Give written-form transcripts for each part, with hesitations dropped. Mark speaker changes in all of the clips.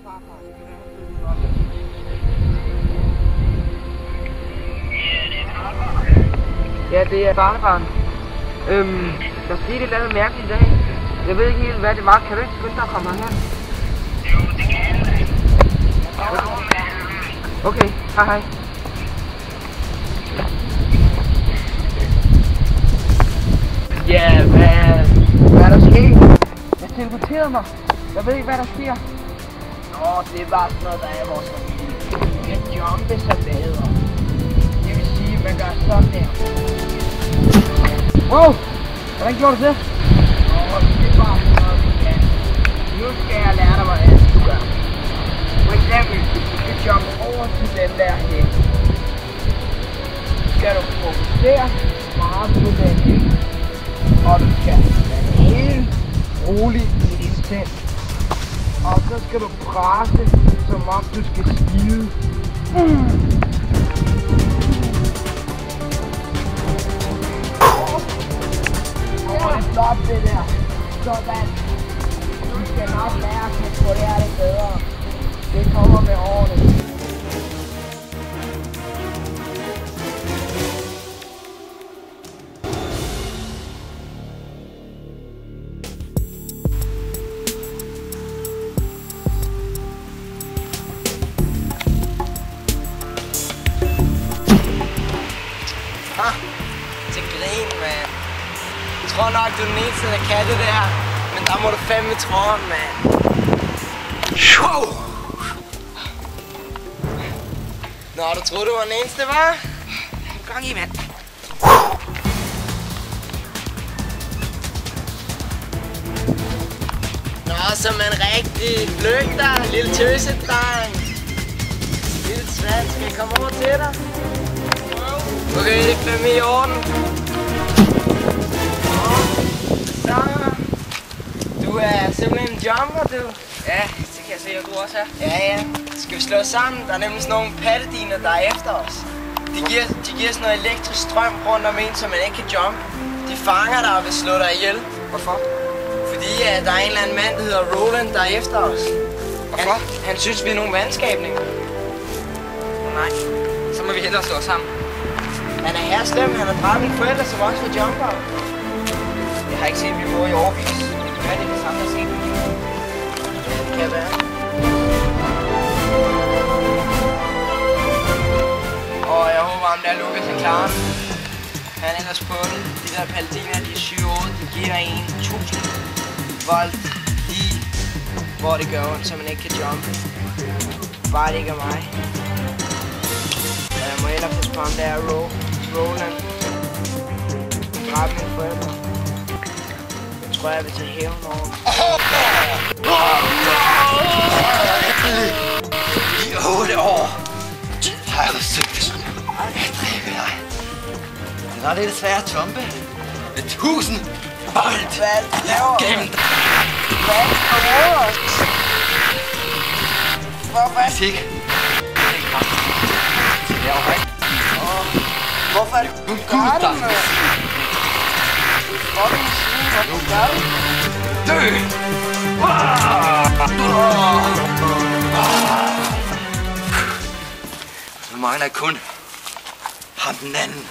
Speaker 1: farfar. Ja, det er barnebarn. Der skete et eller andet mærkeligt i dag. Jeg ved ikke helt, hvad det var. Kan du ikke skynde dig at komme herhen?
Speaker 2: Jo, det kan jeg da.
Speaker 1: Okay, hej hej. Ja, hvad er der sket? Jeg teleporterede mig. Jeg ved ikke, hvad der sker.
Speaker 2: Nå, det er bare sådan noget, der er vores familie. Vi kan jumpe så bedre. Det vil sige, at man gør sådan der.
Speaker 1: Wow! Hvordan gjorde du det?
Speaker 2: Nå, det er bare sådan noget, vi kan. Nu skal jeg lære dig, hvordan du gør. For eksempel, du skal jumpe over til den der her. Skal du fokusere meget på den her. Og du skal være helt rolig i din tænd. Og så skal du presse, som om du skal skide. Det er flot det der. Sådan. Du skal nok lære at kontrollere det bedre. Det kommer med årene.
Speaker 3: Til grin, mand. Jeg tror nok, du er den eneste, der kan det der. Men der må du fandme tro, mand. Nå, du troede, du var den eneste, hva'? Gang i, mand. Nå, så man rigtig flygter. Lille tøsedreng. Lille svand, skal jeg komme over til dig? Okay, det er fandme i orden. Så. Du er simpelthen en jumper, du.
Speaker 2: Ja, det kan jeg se, at du også er.
Speaker 3: Ja. Skal vi slå os sammen? Der er nemlig sådan nogle pattediner, der er efter os. De giver sådan noget elektrisk strøm rundt om en, så man ikke kan jumpe. De fanger dig og vil slå dig ihjel.
Speaker 2: Hvorfor?
Speaker 3: Fordi der er en eller anden mand, der hedder Roland, der er efter os.
Speaker 2: Hvorfor?
Speaker 3: Han synes, vi er nogle vandskabninger.
Speaker 2: Nej, så må vi hellere slå os sammen.
Speaker 3: Han er her slem. Han har dræbt mine forældre, som også var jumper.
Speaker 2: Jeg har ikke set min mor i årvis. Hvad er det, det samme, der er set?
Speaker 3: Ja, det kan være. Og jeg håber, om der er Lukas er klar. Han er ellers på den. De der paladiner, de er 7-8. De giver en 1000 volt lige, hvor det gør ondt, så man ikke kan jumpe. Bare det ikke er mig. Jeg må hellere passe på ham, der er Roland. Dræb mine forældre. Jeg tror, jeg vil tage hævn over.
Speaker 4: I 8 år har jeg forsøgt at dræbe dig. Det var lidt svært at jumpe. Med 1000 volt gennem dig.
Speaker 3: Hvad? Hvorfor?
Speaker 4: Jeg fik. Jeg var ikke.
Speaker 3: Hvorfor er det?
Speaker 4: Du gør det,
Speaker 3: mand. Fucking svin, hvorfor gør du?
Speaker 4: Dø! Nu mangler jeg kun ham den anden.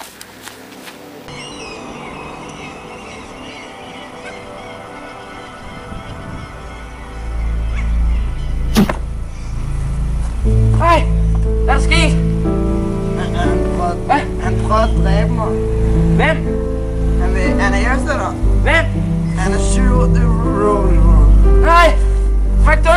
Speaker 3: Hej! Hvad er der sket? Han prøvede at dræbe mig.
Speaker 1: Hvem?
Speaker 3: Han er efter dig.
Speaker 1: Hvem?
Speaker 3: Han er 7, det er Roland.
Speaker 1: Nej! Fuck dø!